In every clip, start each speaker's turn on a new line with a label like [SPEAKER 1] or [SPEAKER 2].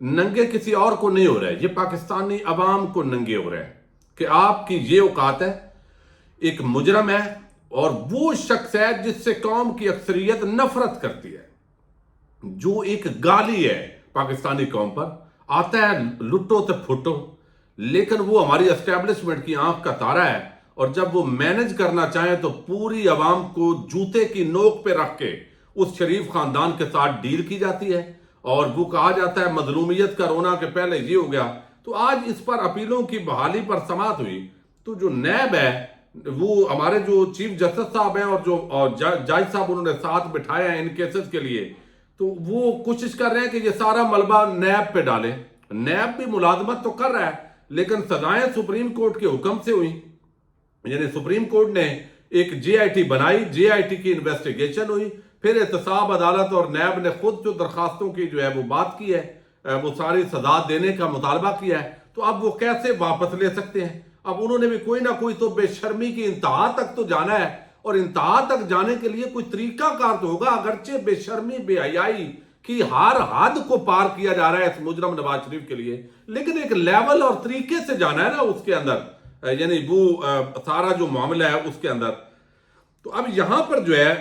[SPEAKER 1] ننگے کسی اور کو نہیں ہو رہے، یہ پاکستانی عوام کو ننگے ہو رہے ہیں کہ آپ کی یہ اوقات ہے، ایک مجرم ہے اور وہ شخص ہے جس سے قوم کی اکثریت نفرت کرتی ہے، جو ایک گالی ہے پاکستانی قوم پر، آتا ہے لٹو تے پھٹو، لیکن وہ ہماری اسٹیبلشمنٹ کی آنکھ کا تارا ہے، اور جب وہ مینج کرنا چاہیں تو پوری عوام کو جوتے کی نوک پہ رکھ کے اس شریف خاندان کے ساتھ ڈیل کی جاتی ہے، اور وہ کہا جاتا ہے مظلومیت کا رونا کہ پہلے یہ ہو گیا۔ تو آج اس پر اپیلوں کی بحالی پر سماعت ہوئی، تو جو نیب ہے وہ ہمارے جو چیف جسٹس صاحب ہیں اور جج صاحب انہوں نے ساتھ بٹھایا ہے ان کیسز کے لیے، تو وہ کوشش کر رہے ہیں کہ یہ سارا ملبہ نیب پہ ڈالیں۔ نیب بھی ملازمت تو کر رہا ہے لیکن سزائیں سپریم کورٹ کے حکم سے ہوئی، یعنی سپریم کورٹ نے ایک جے آئی ٹی بنائی، جے آئی ٹی کی انویسٹیگیشن ہوئی، پھر احتساب عدالت اور نیب نے خود جو درخواستوں کی جو ہے وہ بات کی ہے، وہ ساری سزا دینے کا مطالبہ کیا ہے، تو اب وہ کیسے واپس لے سکتے ہیں؟ اب انہوں نے بھی کوئی نہ کوئی تو بے شرمی کی انتہا تک تو جانا ہے، اور انتہا تک جانے کے لیے کوئی طریقہ کار تو ہوگا، اگرچہ بے شرمی بے حیائی کی ہر حد کو پار کیا جا رہا ہے اس مجرم نواز شریف کے لیے، لیکن ایک لیول اور طریقے سے جانا ہے نا اس کے اندر، یعنی وہ سارا جو معاملہ ہے اس کے اندر۔ تو اب یہاں پر جو ہے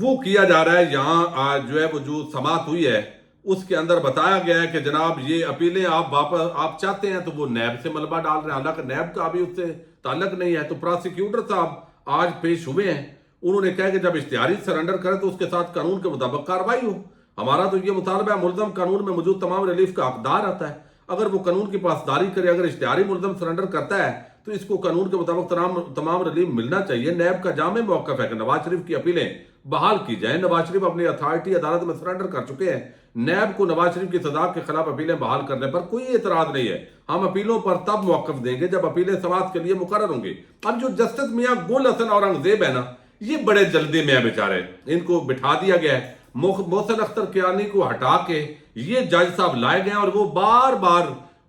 [SPEAKER 1] وہ کیا جا رہا ہے، یہاں جو ہے وہ جو سماعت ہوئی ہے اس کے اندر بتایا گیا ہے کہ جناب یہ اپیلیں آپ چاہتے ہیں تو وہ نیب سے ملبہ ڈال رہے ہیں، حالانکہ نیب کا ابھی اس سے تعلق نہیں ہے۔ تو پراسیکیوٹر صاحب آج پیش ہوئے ہیں، انہوں نے کہا کہ جب اشتہاری سرنڈر کرے تو اس کے ساتھ قانون کے مطابق کارروائی ہو۔ ہمارا تو یہ مطالبہ ہے، ملزم قانون میں موجود تمام ریلیف کا حقدار آتا ہے، اگر وہ قانون کی پاسداری کرے، اگر اشتہاری ملزم سرنڈر کرتا ہے تو اس کو قانون کے مطابق تمام ریلیف ملنا چاہیے۔ نیب کا جامع موقف ہے کہ نواز شریف کی اپیلیں بحال کی جائیں۔ نواز شریف اپنی اتھارٹی عدالت میں سرنڈر کر چکے ہیں، نیب کو نواز شریف کی سزا کے خلاف اپیلیں بحال کرنے پر کوئی اعتراض نہیں ہے۔ ہم اپیلوں پر تب موقف دیں گے جب اپیلیں سماعت کے لیے مقرر ہوں گی۔ اب جو جسٹس میاں گل حسن اورنگزیب ہے نا، یہ بڑے جلدی میں ہیں بیچارے، ان کو بٹھا دیا گیا ہے، محسن اختر کیانی کو ہٹا کے یہ جج صاحب لائے گئے ہیں، اور وہ بار بار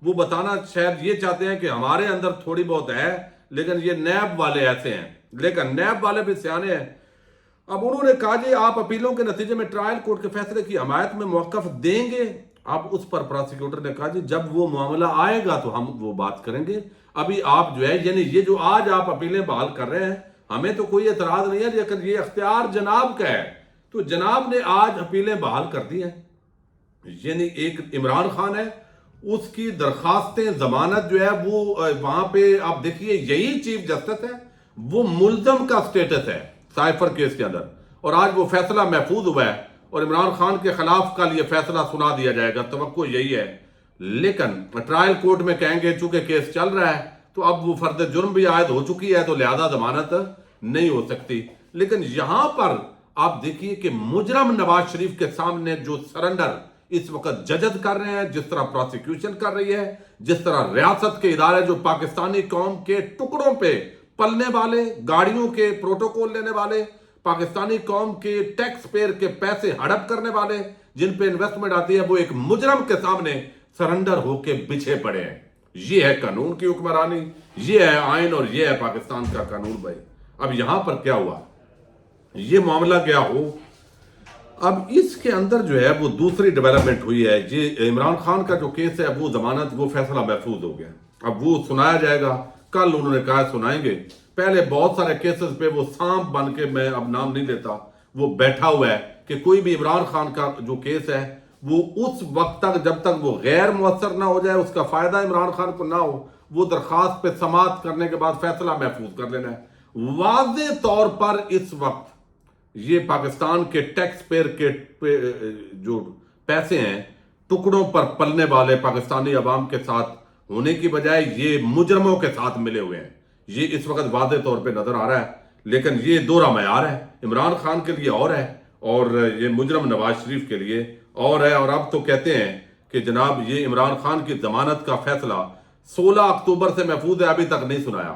[SPEAKER 1] وہ بتانا شاید یہ چاہتے ہیں کہ ہمارے اندر تھوڑی بہت ہے، لیکن یہ نیب والے ایسے ہیں، لیکن نیب والے بھی سیانے ہیں۔ اب انہوں نے کہا جی آپ اپیلوں کے نتیجے میں ٹرائل کورٹ کے فیصلے کی حمایت میں موقف دیں گے؟ اب اس پر پراسیکیوٹر نے کہا جی جب وہ معاملہ آئے گا تو ہم وہ بات کریں گے، ابھی آپ جو ہے یعنی یہ جو آج آپ اپیلیں بحال کر رہے ہیں ہمیں تو کوئی اعتراض نہیں ہے، لیکن یہ اختیار جناب کا ہے، تو جناب نے آج اپیلیں بحال کر دی ہیں۔ یعنی ایک عمران خان ہے، اس کی درخواستیں ضمانت جو ہے وہ وہاں پہ آپ دیکھیے یہی چیف جسٹس ہے، وہ ملزم کا سٹیٹس ہے سائفر کیس کے اندر، اور آج وہ فیصلہ محفوظ ہوا ہے اور عمران خان کے خلاف کل یہ فیصلہ سنا دیا جائے گا، توقع یہی ہے۔ لیکن ٹرائل کورٹ میں کہیں گے چونکہ کیس چل رہا ہے تو اب وہ فرد جرم بھی عائد ہو چکی ہے تو لہذا ضمانت نہیں ہو سکتی۔ لیکن یہاں پر آپ دیکھیے کہ مجرم نواز شریف کے سامنے جو سرنڈر اس وقت ججز کر رہے ہیں، جس طرح پروسیکیوشن کر رہی ہے، جس طرح ریاست کے ادارے جو پاکستانی قوم کے ٹکڑوں پہ پلنے والے، گاڑیوں کے پروٹوکول لینے والے، پاکستانی قوم کے ٹیکس پیئر کے پیسے ہڑپ کرنے والے، جن پہ انویسٹمنٹ آتی ہے، وہ ایک مجرم کے سامنے سرنڈر ہو کے بچھے پڑے ہیں۔ یہ ہے قانون کی حکمرانی، یہ ہے آئین، اور یہ ہے پاکستان کا قانون بھائی۔ اب یہاں پر کیا ہوا، یہ معاملہ کیا ہو، اب اس کے اندر جو ہے وہ دوسری ڈیولپمنٹ ہوئی ہے، یہ عمران خان کا جو کیس ہے وہ ضمانت وہ فیصلہ محفوظ ہو گیا، اب وہ سنایا جائے گا، کل انہوں نے کہا سنائیں گے۔ پہلے بہت سارے کیسز پہ وہ سانپ بن کے، میں اب نام نہیں لیتا، وہ بیٹھا ہوا ہے کہ کوئی بھی عمران خان کا جو کیس ہے وہ اس وقت تک جب تک وہ غیر مؤثر نہ ہو جائے، اس کا فائدہ عمران خان کو نہ ہو، وہ درخواست پہ سماعت کرنے کے بعد فیصلہ محفوظ کر لینا ہے۔ واضح طور پر اس وقت یہ پاکستان کے ٹیکس پیئر کے جو پیسے ہیں ٹکڑوں پر پلنے والے پاکستانی عوام کے ساتھ ہونے کی بجائے یہ مجرموں کے ساتھ ملے ہوئے ہیں، یہ اس وقت واضح طور پہ نظر آ رہا ہے۔ لیکن یہ دوہرا معیار ہے، عمران خان کے لیے اور ہے اور یہ مجرم نواز شریف کے لیے اور ہے، اور اب تو کہتے ہیں کہ جناب یہ عمران خان کی ضمانت کا فیصلہ 16 اکتوبر سے محفوظ ہے، ابھی تک نہیں سنایا،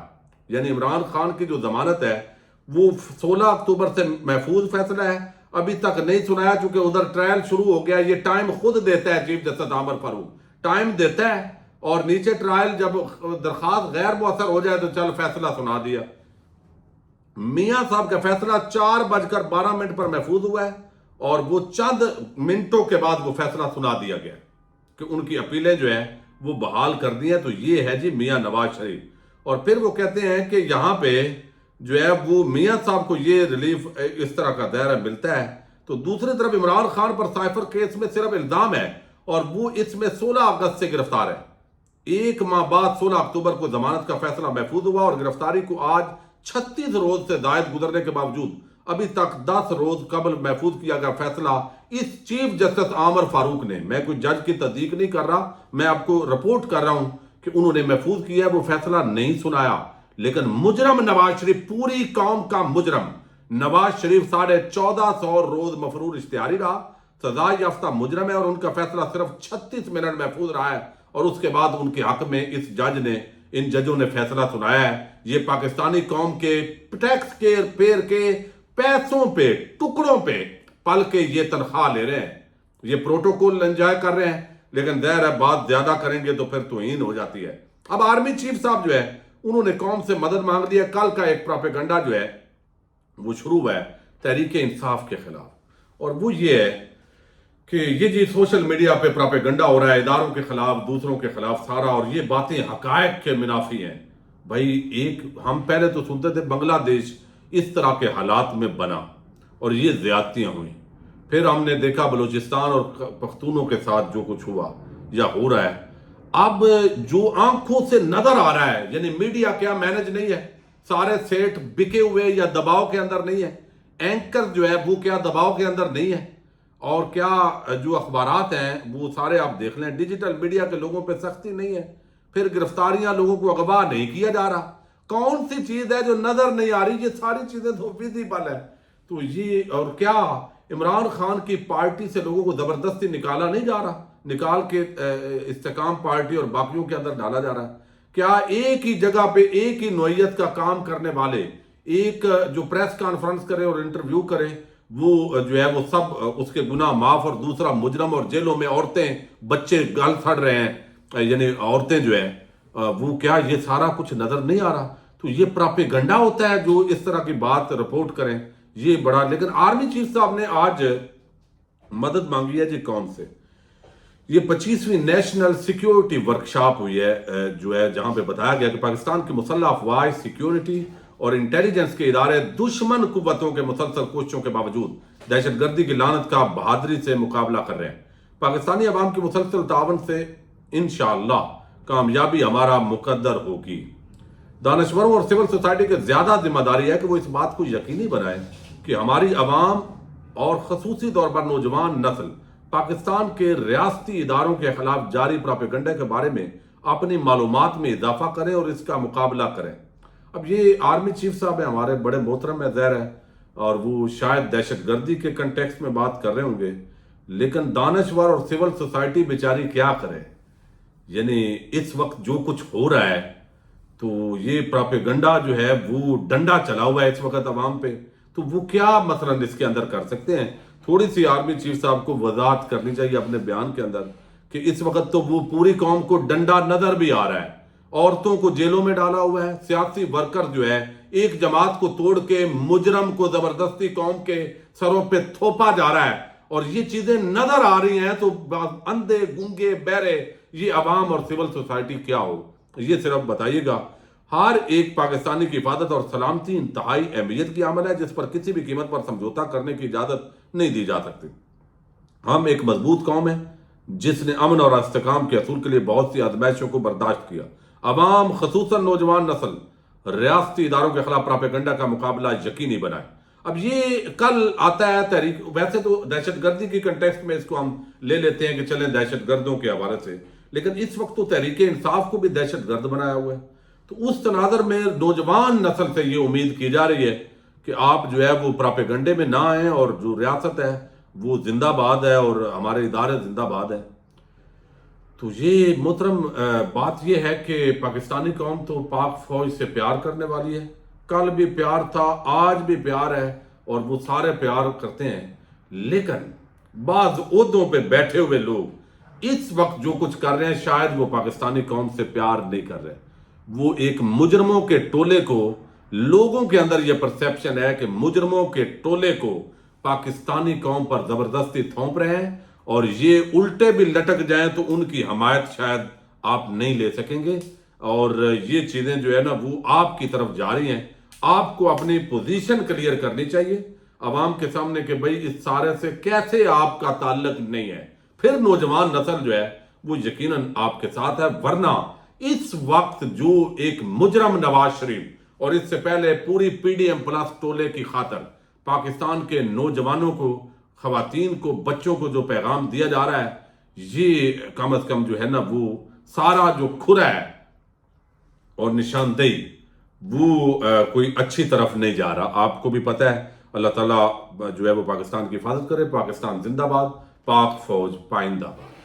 [SPEAKER 1] یعنی عمران خان کی جو ضمانت ہے وہ 16 اکتوبر سے محفوظ فیصلہ ہے، ابھی تک نہیں سنایا، چونکہ ادھر ٹرائل شروع ہو گیا۔ یہ ٹائم خود دیتا ہے چیف جسٹس عامر فاروق، ٹائم دیتا ہے، اور نیچے ٹرائل جب درخواست غیر مؤثر ہو جائے تو چل فیصلہ سنا دیا۔ میاں صاحب کا فیصلہ 4:12 پر محفوظ ہوا ہے، اور وہ چند منٹوں کے بعد وہ فیصلہ سنا دیا گیا۔ کہ ان کی اپیلیں جو ہیں وہ بحال کر دی ہیں. تو یہ ہے جی میاں نواز شریف. اور پھر وہ کہتے ہیں کہ یہاں پہ جو ہے وہ میاں صاحب کو یہ ریلیف اس طرح کا دائرہ ملتا ہے. تو دوسری طرف عمران خان پر سائفر کیس میں صرف الزام ہے اور وہ اس میں 16 اگست سے گرفتار ہے. ایک ماہ بعد 16 اکتوبر کو ضمانت کا فیصلہ محفوظ ہوا اور گرفتاری کو آج 36 روز سے زائد گزرنے کے باوجود ابھی تک 10 روز قبل محفوظ کیا گیا فیصلہ اس چیف جسٹس عامر فاروق نے. میں کوئی جج کی تصدیق نہیں کر رہا, میں آپ کو رپورٹ کر رہا ہوں کہ انہوں نے محفوظ کیا ہے. وہ فیصلہ نہیں سنایا, لیکن مجرم نواز شریف, پوری قوم کا مجرم نواز شریف 1450 روز مفرور اشتہاری رہا, سزا یافتہ مجرم ہے اور ان کا فیصلہ صرف 36 منٹ محفوظ رہا ہے. اور اس کے بعد ان کے حق میں ان ججوں نے فیصلہ سنایا ہے. یہ پاکستانی قوم کے ٹیکس کے پیر کے پیسوں پہ, ٹکڑوں پہ پل کے یہ تنخواہ لے رہے ہیں, یہ پروٹوکول انجوائے کر رہے ہیں. لیکن ظاہر ہے بات زیادہ کریں گے تو پھر توہین ہو جاتی ہے. اب آرمی چیف صاحب جو ہے انہوں نے قوم سے مدد مانگ لی ہے. کل کا ایک پروپیگنڈا جو ہے وہ شروع ہوا ہے تحریک انصاف کے خلاف, اور وہ یہ ہے کہ یہ جی سوشل میڈیا پہ پروپیگنڈا ہو رہا ہے اداروں کے خلاف, دوسروں کے خلاف سارا, اور یہ باتیں حقائق کے منافی ہیں. بھائی ہم پہلے تو سنتے تھے بنگلہ دیش اس طرح کے حالات میں بنا اور یہ زیادتیاں ہوئیں. پھر ہم نے دیکھا بلوچستان اور پختونوں کے ساتھ جو کچھ ہوا یا ہو رہا ہے. اب جو آنکھوں سے نظر آ رہا ہے, یعنی میڈیا کیا مینج نہیں ہے, سارے سیٹ بکے ہوئے یا دباؤ کے اندر نہیں ہے, اینکر جو ہے وہ کیا دباؤ کے اندر نہیں ہے, اور کیا جو اخبارات ہیں وہ سارے آپ دیکھ لیں ڈیجیٹل میڈیا کے لوگوں پہ سختی نہیں ہے. پھر گرفتاریاں لوگوں کو اغوا نہیں کیا جا رہا. کون سی چیز ہے جو نظر نہیں آ رہی؟ یہ ساری چیزیں تو ویزیبل ہے. تو یہ, اور کیا عمران خان کی پارٹی سے لوگوں کو زبردستی نکالا نہیں جا رہا, نکال کے استحکام پارٹی اور باقیوں کے اندر ڈالا جا رہا ہے. کیا ایک ہی جگہ پہ ایک ہی نوعیت کا کام کرنے والے, ایک جو پریس کانفرنس کرے اور انٹرویو کرے, وہ جو ہے وہ سب اس کے گناہ معاف, اور دوسرا مجرم, اور جیلوں میں عورتیں بچے گل سڑ رہے ہیں, یعنی عورتیں جو ہیں وہ کیا یہ سارا کچھ نظر نہیں آ رہا؟ تو یہ پراپیگنڈا ہوتا ہے جو اس طرح کی بات رپورٹ کریں, یہ بڑا. لیکن آرمی چیف صاحب نے آج مدد مانگی ہے جی قوم سے. یہ 25ویں نیشنل سیکیورٹی ورکشاپ ہوئی ہے جو ہے, جہاں پہ بتایا گیا کہ پاکستان کی مسلح افواج, سیکیورٹی اور انٹیلیجنس کے ادارے دشمن قوتوں کے مسلسل کوششوں کے باوجود دہشت گردی کی لعنت کا بہادری سے مقابلہ کر رہے ہیں. پاکستانی عوام کی مسلسل تعاون سے انشاءاللہ کامیابی ہمارا مقدر ہوگی. دانشوروں اور سول سوسائٹی کے زیادہ ذمہ داری ہے کہ وہ اس بات کو یقینی بنائیں کہ ہماری عوام اور خصوصی طور پر نوجوان نسل پاکستان کے ریاستی اداروں کے خلاف جاری پروپیگنڈے کے بارے میں اپنی معلومات میں اضافہ کریں اور اس کا مقابلہ کریں. اب یہ آرمی چیف صاحب ہیں ہمارے, بڑے محترم ہے ظاہر ہے, اور وہ شاید دہشت گردی کے کنٹیکس میں بات کر رہے ہوں گے, لیکن دانشور اور سول سوسائٹی بیچاری کیا کرے؟ یعنی اس وقت جو کچھ ہو رہا ہے تو یہ پروپیگنڈا جو ہے وہ ڈنڈا چلا ہوا ہے اس وقت عوام پہ, تو وہ کیا مثلا اس کے اندر کر سکتے ہیں؟ تھوڑی سی آرمی چیف صاحب کو وضاحت کرنی چاہیے اپنے بیان کے اندر کہ اس وقت تو وہ پوری قوم کو ڈنڈا نظر بھی آ رہا ہے, عورتوں کو جیلوں میں ڈالا ہوا ہے, سیاسی ورکر جو ہے ایک جماعت کو توڑ کے مجرم کو زبردستی قوم کے سروں پہ تھوپا جا رہا ہے, اور یہ چیزیں نظر آ رہی ہیں. تو اندھے گونگے بہرے یہ عوام اور سول سوسائٹی کیا ہو؟ یہ صرف بتائیے گا. ہر ایک پاکستانی کی حفاظت اور سلامتی انتہائی اہمیت کی عمل ہے جس پر کسی بھی قیمت پر سمجھوتا کرنے کی اجازت نہیں دی جا سکتی. ہم ایک مضبوط قوم ہیں جس نے امن اور استحکام کے اصول کے لیے بہت سی آزمائشوں کو برداشت کیا. عوام خصوصاً نوجوان نسل ریاستی اداروں کے خلاف پروپیگنڈا کا مقابلہ یقینی بنائے. اب یہ کل آتا ہے تحریک, ویسے تو دہشت گردی کی کنٹیکسٹ میں اس کو ہم لے لیتے ہیں کہ چلیں دہشت گردوں کے حوالے سے, لیکن اس وقت تو تحریک انصاف کو بھی دہشت گرد بنایا ہوا ہے. تو اس تناظر میں نوجوان نسل سے یہ امید کی جا رہی ہے کہ آپ جو ہے وہ پروپیگنڈے میں نہ آئیں, اور جو ریاست ہے وہ زندہ باد ہے اور ہمارے ادارے زندہ باد ہیں. تو یہ محترم بات یہ ہے کہ پاکستانی قوم تو پاک فوج سے پیار کرنے والی ہے. کل بھی پیار تھا, آج بھی پیار ہے, اور وہ سارے پیار کرتے ہیں. لیکن بعض عہدوں پہ بیٹھے ہوئے لوگ اس وقت جو کچھ کر رہے ہیں شاید وہ پاکستانی قوم سے پیار نہیں کر رہے. وہ ایک مجرموں کے ٹولے کو, لوگوں کے اندر یہ پرسیپشن ہے کہ مجرموں کے ٹولے کو پاکستانی قوم پر زبردستی تھوپ رہے ہیں, اور یہ الٹے بھی لٹک جائیں تو ان کی حمایت شاید آپ نہیں لے سکیں گے، اور یہ چیزیں جو ہے نا وہ آپ کی طرف جا رہی ہیں۔ آپ کو اپنی پوزیشن کلیئر کرنی چاہیے عوام کے سامنے کہ بھئی اس سارے سے کیسے آپ کا تعلق نہیں ہے، پھر نوجوان نسل جو ہے وہ یقیناً آپ کے ساتھ ہے۔ ورنہ اس وقت جو ایک مجرم نواز شریف اور اس سے پہلے پوری پی ڈی ایم پلس ٹولے کی خاطر پاکستان کے نوجوانوں کو، خواتین کو، بچوں کو جو پیغام دیا جا رہا ہے، یہ کم از کم جو ہے نا وہ سارا جو کھرا ہے اور نشاندہی وہ کوئی اچھی طرف نہیں جا رہا۔ آپ کو بھی پتہ ہے، اللہ تعالیٰ جو ہے وہ پاکستان کی حفاظت کرے۔ پاکستان زندہ باد، پاک فوج پائندہ باد۔